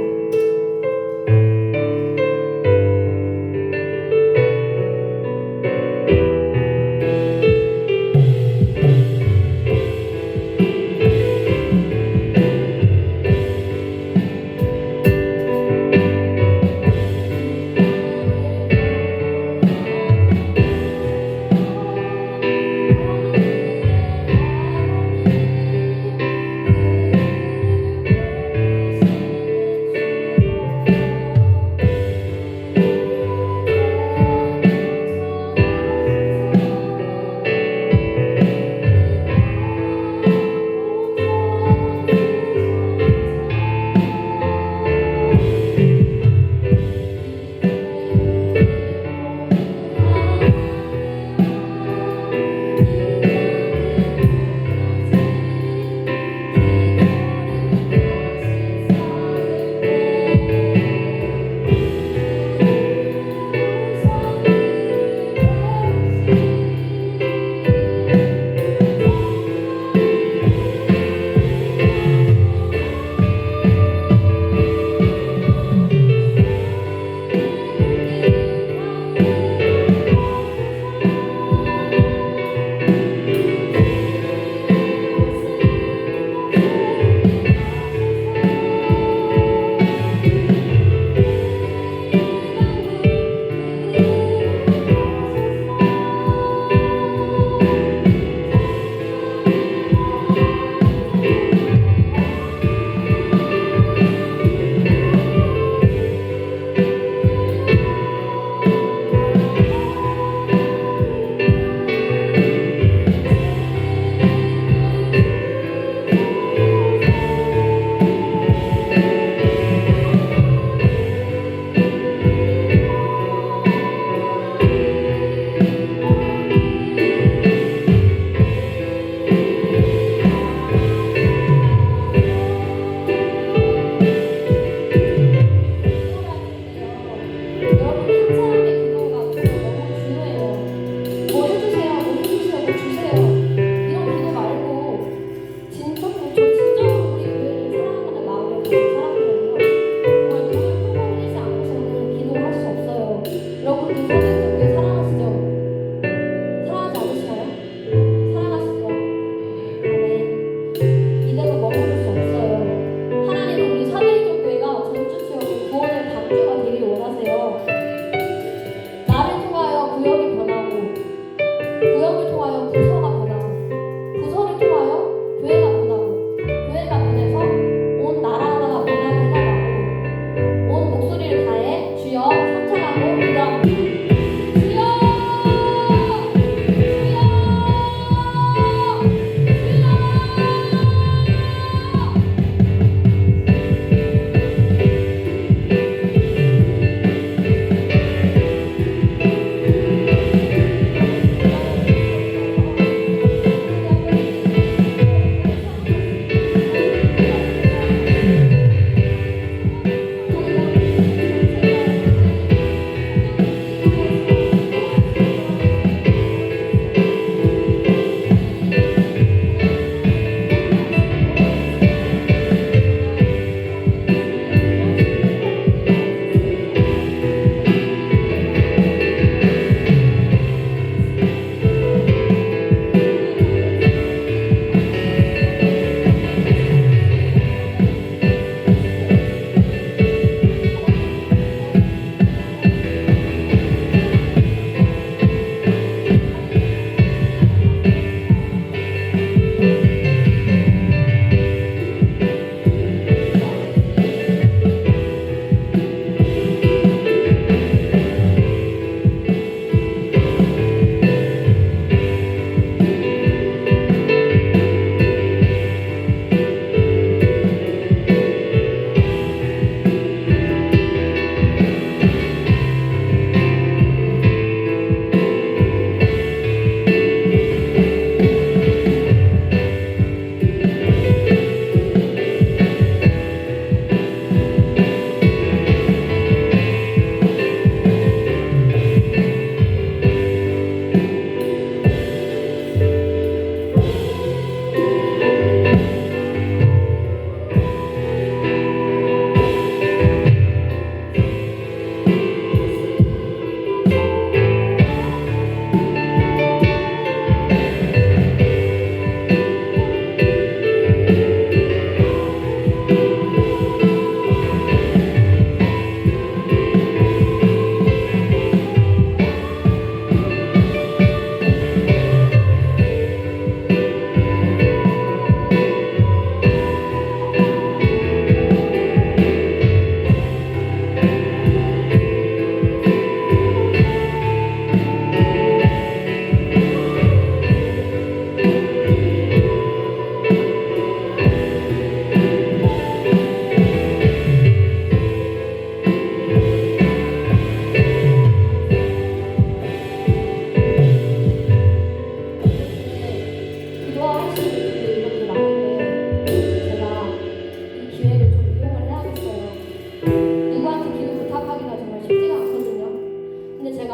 온 목소리를 다해 주여 삼창하고 그다음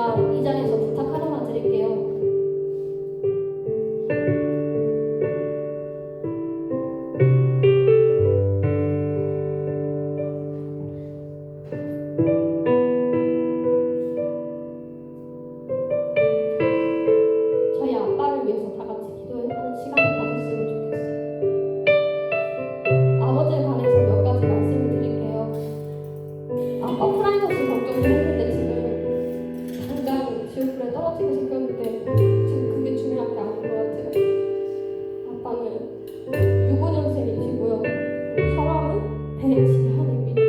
제가 이 자리에서 부탁 하나만 드릴게요. 저희 아빠를 위해서 다 같이 기도하는 시간을 가졌으면 좋겠어요. 아버지에 관해서 몇 가지 말씀을 드릴게요. 아빠 프라이버시 걱정을 했는데 지금 당장 지옥불에 떨어지게 생겼는데 지금 그게 중요한 게 아닌 것 같아요. 아빠는 65년생이시고요. 성함은 배지한입니다.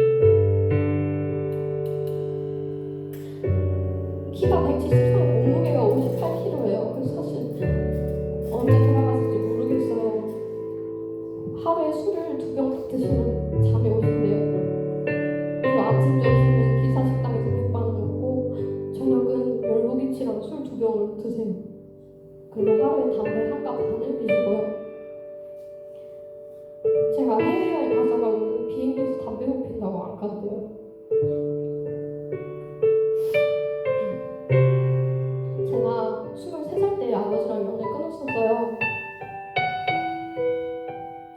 키가 173, 몸무게가 58kg예요. 그래서 사실 언제 돌아가실지 모르겠어요. 하루에 술을 2병 드시면 잠이 오신대요. 그리고 아침, 점심은 기사 식당에서 백반 먹고 저녁은 열무김치랑 술 2병을 드세요. 그리고 하루에 담배 한 갑 반을 피시고요. 제가 해외여행 가서는 비행기에서 담배 못 핀다고 안 간대요. 제가 23살 때 아버지랑 연애 끊었었어요.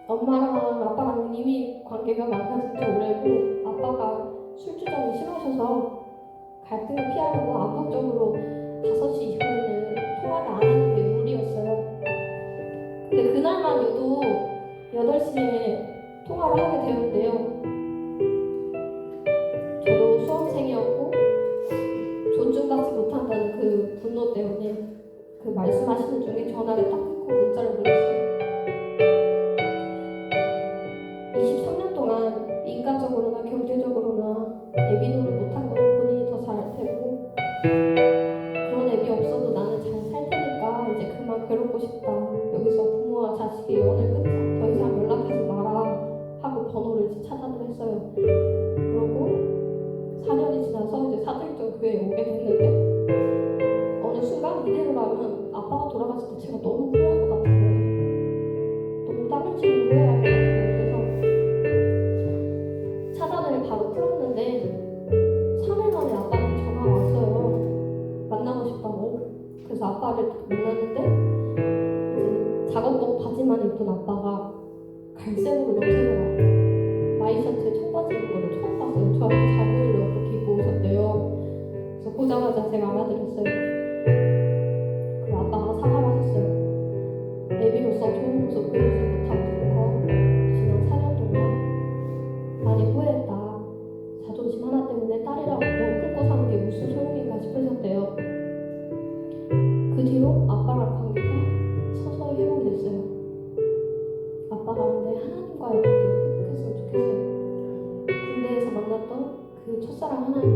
엄마랑 아빠랑 이미 관계가 망가진 지 오래고 아빠가 술주정이 심하셔서 갈등을 피하려고 암묵적으로 5시 이후에는 통화를 안 하는 게 룰이었어요. 근데 그날만 유독 8시에 통화를 하게 되었는데요. 저도 수험생이었고 존중받지 못한다는 그 분노 때문에 그 말씀하시는 중에 전화를 딱 끊고 문자를 보냈어요. 23년 동안 인간적으로나 경제적으로나 애비 노릇 못한 건 본인이 더 잘할 테고 그런 애비 없어도 나는 잘 살 테니까 이제 그만 괴롭고 싶다. 여기서 부모와 자식이 연을 끊자. 더 이상 연락하지 마라 하고 번호를 이제 차단을 했어요. 그러고 4년이 지나서 이제 사도육전 교회에 오게 됐는데 어느 순간 이대로라면 아빠가 돌아갔을 때 제가 너무 후회할 것 같은 거예요. 너무 땅을 치고 후회할 것 같은 거예요. 그래서 차단을 바로 풀었는데 3일 만에 아빠한테 전화가 왔어요. 만나고 싶다고. 그래서 아빠를 만났는데 이제 작업복 바지만 입던 아빠가 갈색으로 염색을 와이셔츠에 청바지 입은 거를 처음 봤어요. 저한테 잘 보이려고 그렇게 입고 오셨대요. 그래서 보자마자 제가 알아들었어요. 그리고 아빠가 사과를 하셨어요. 애비로서 좋은 모습 보여주지 못하고 거 지난 4년 동안 많이 후회했다. 자존심 하나 때문에 딸이라고 명 끊고 사는 게 무슨 소용인가 싶으셨대요. 그 뒤로 아빠랑 관계가 서서히 회복이 됐어요. 아빠가 근데 하나님과의 관계를 회복했으면 좋겠어요. 군대에서 만났던 그 첫사랑 하나님,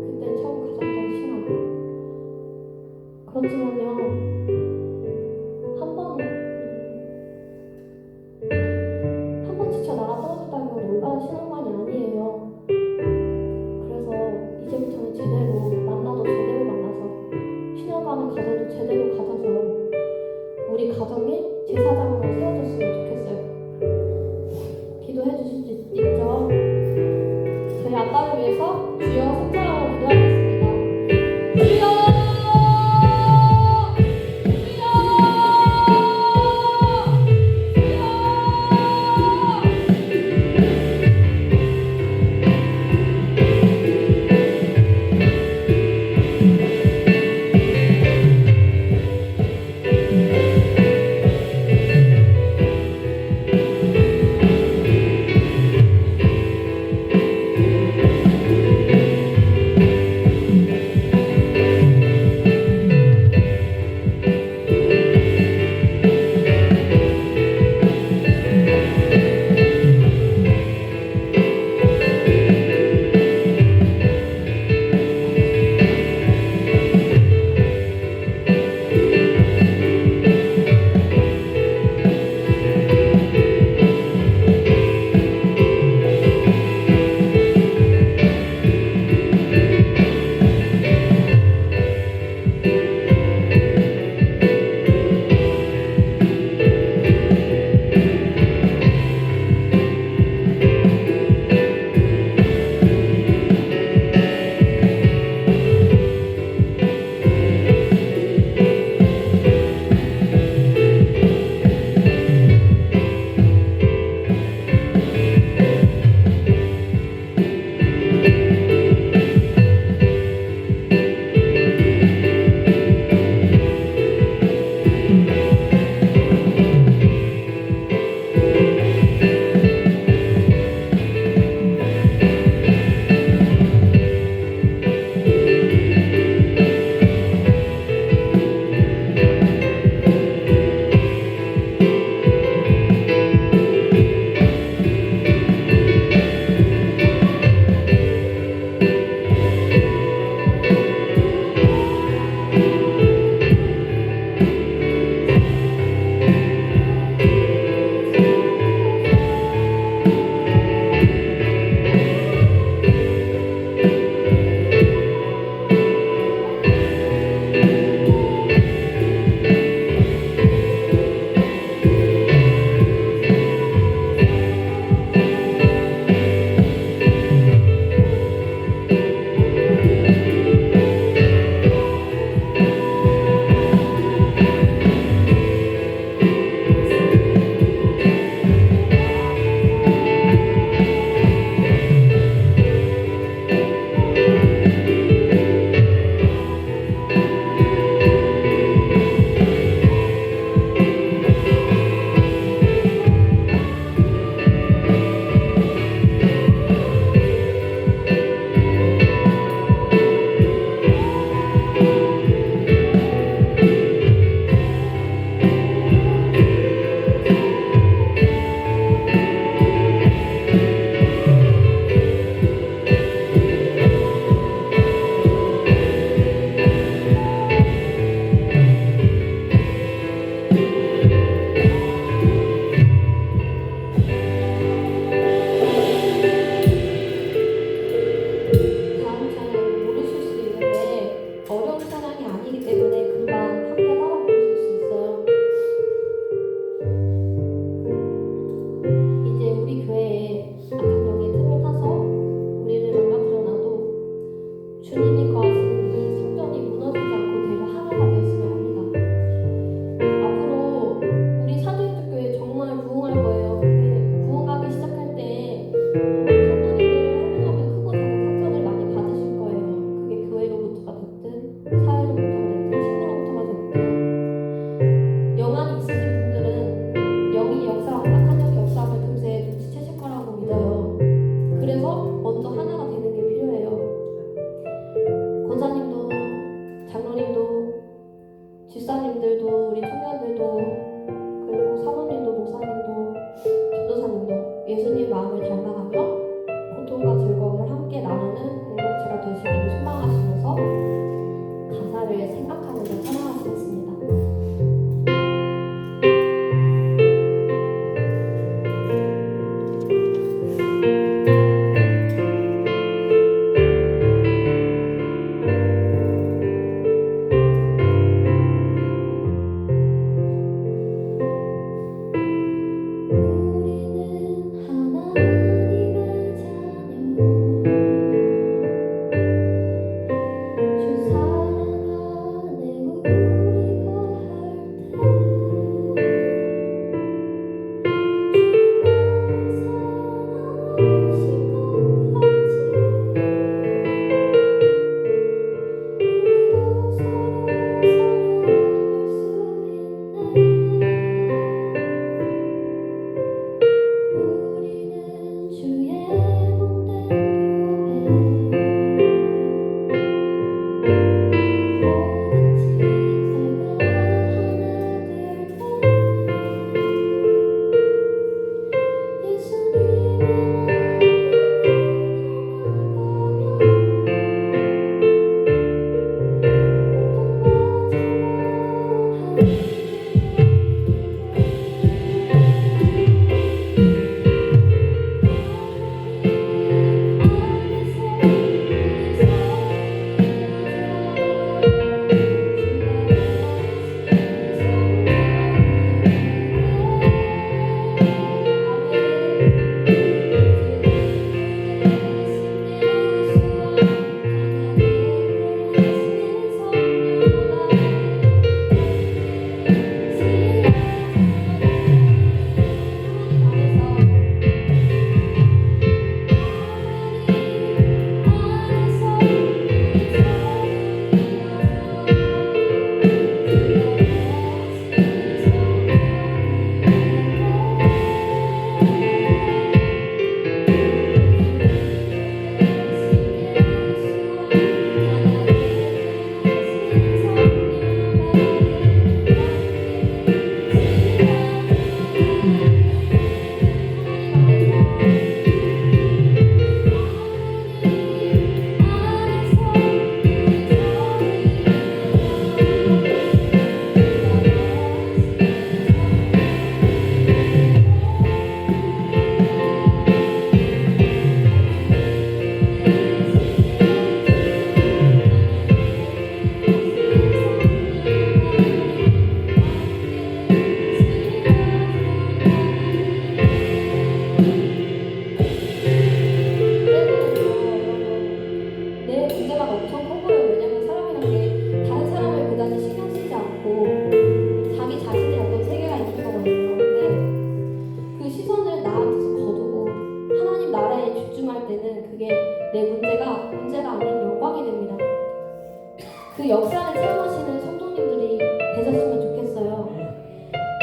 그때 처음 가졌던 신앙. 그렇지만요, 한 번 지쳐 나가 떨어졌다는 건 올바른 신앙만이 아니에요. 그래서 이제부터는 제대로 만나도 제대로 만나서 신앙관을 가져도 제대로 가져서 우리 가정이 제사장으로 세워졌으면 좋겠어요. 기도해 주실 수 있죠? 저희 아빠를 위해서 주여 그 역사를 체험하시는 성도님들이 되셨으면 좋겠어요.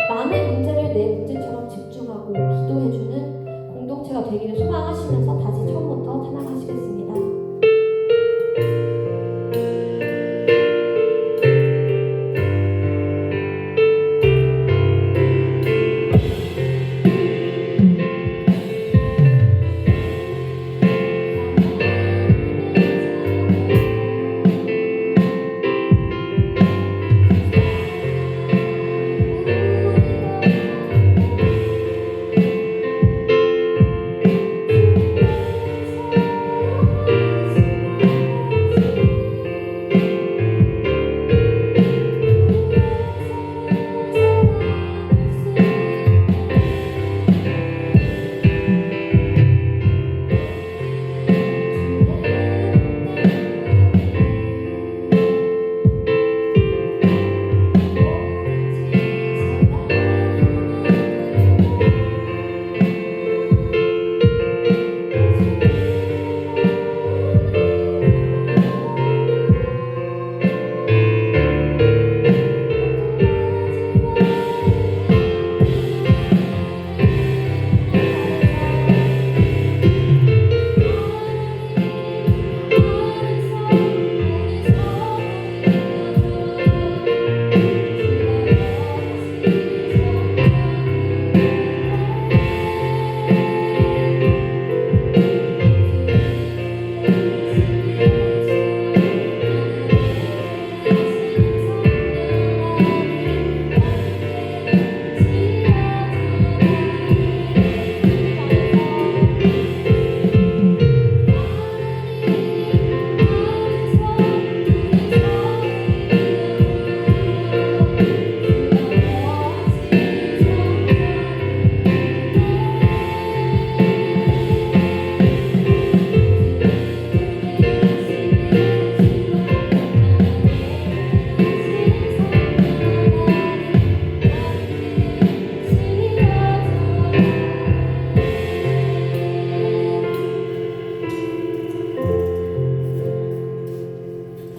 남의 문제를 내 문제처럼 집중하고 기도해주는 공동체가 되기를 소망하시면서 다시 처음부터 찬양하시겠습니다.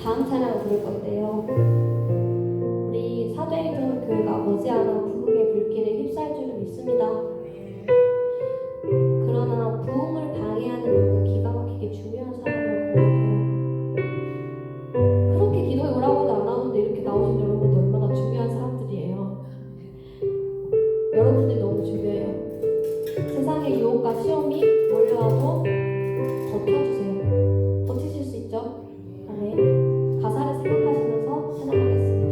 다음 찬양을 부를 건데요. 우리 사도행전 교회가 머지않아 부흥의 불길에 휩싸일 줄을 믿습니다. 그러나 부흥을 방해하는 은근 기가 막히게 중요한 사람을 공격해요. 그렇게 기도에 오라고 해도 안 나오는데 이렇게 나오신 여러분들 얼마나 중요한 사람들이에요. 여러분들이 너무 중요해요. 세상의 유혹과 시험이 몰려와도 버텨주세요. 버티실 수 있죠? 아멘. 가사를 생각하시면서 찬양하겠습니다.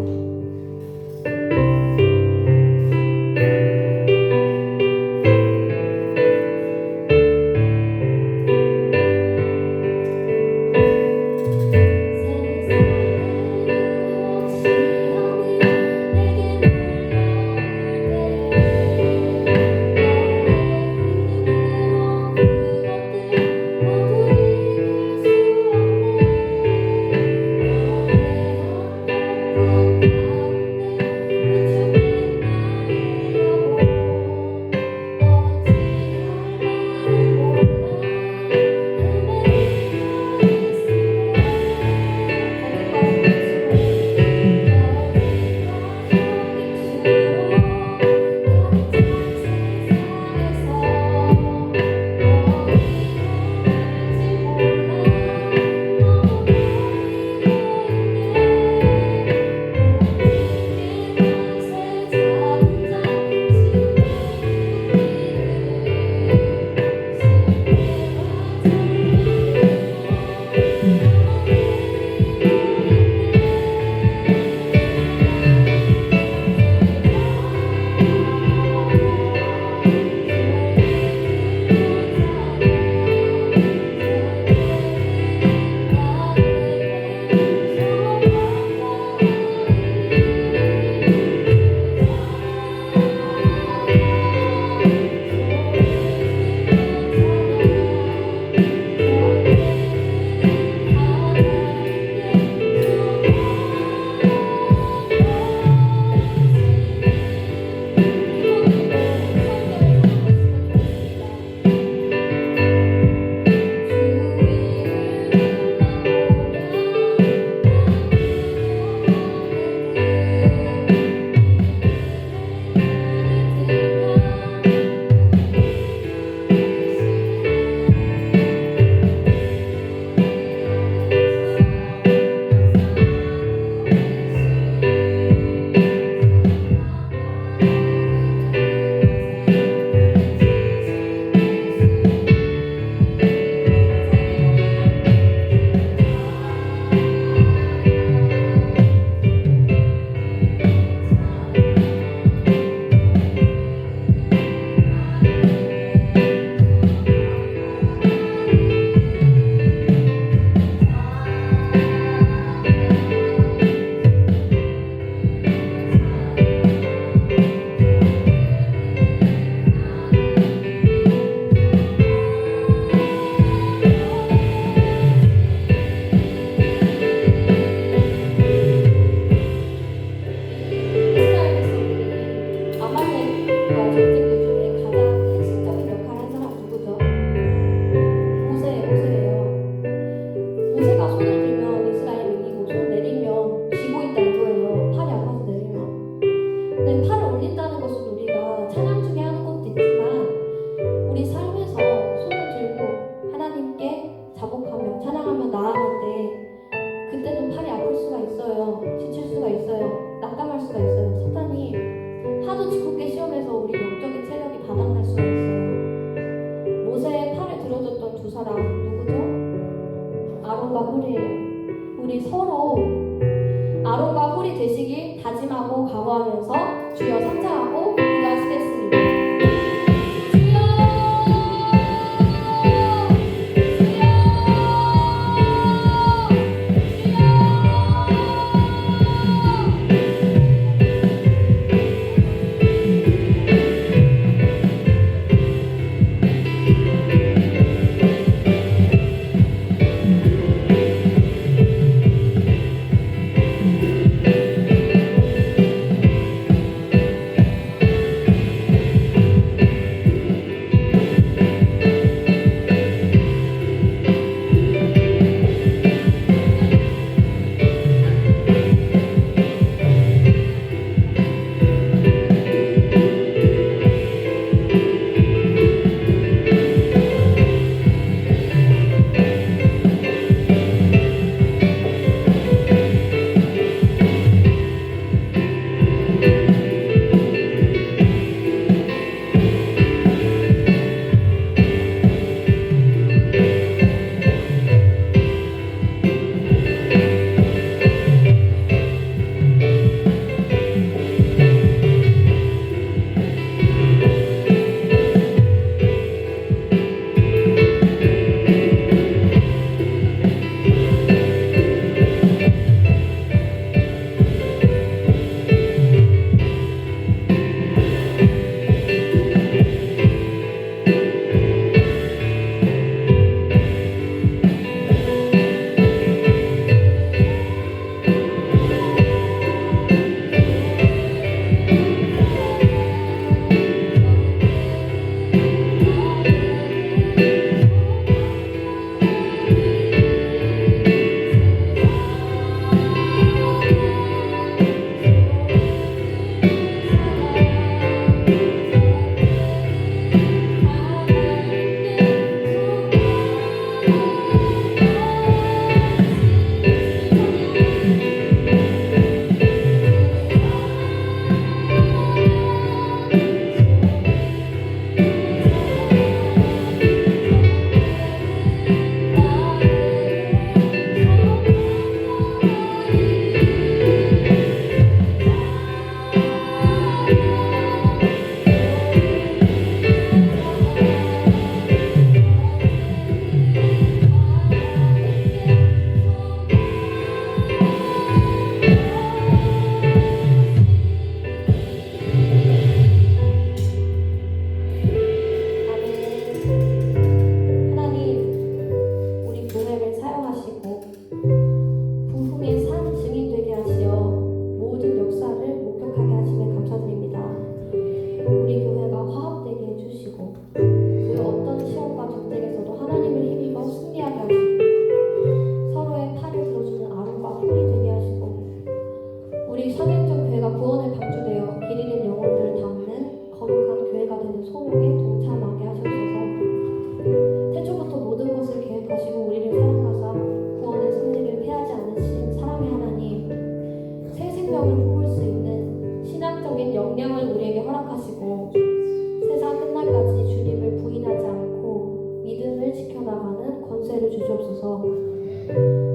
다짐하고 각오하면서 주여 성장하고 기도하시겠습니다. 주시옵소서.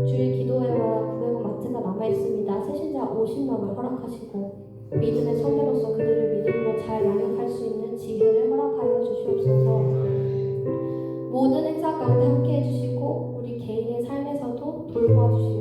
주일 기도회와 구백원 마트가 남아있습니다. 새신자 50명을 허락하시고 믿음의 선배로서 그들을 믿음으로 잘 양육할 수 있는 지혜를 허락하여 주시옵소서. 모든 행사 가운데 함께 해주시고 우리 개인의 삶에서도 돌보아 주시옵소서.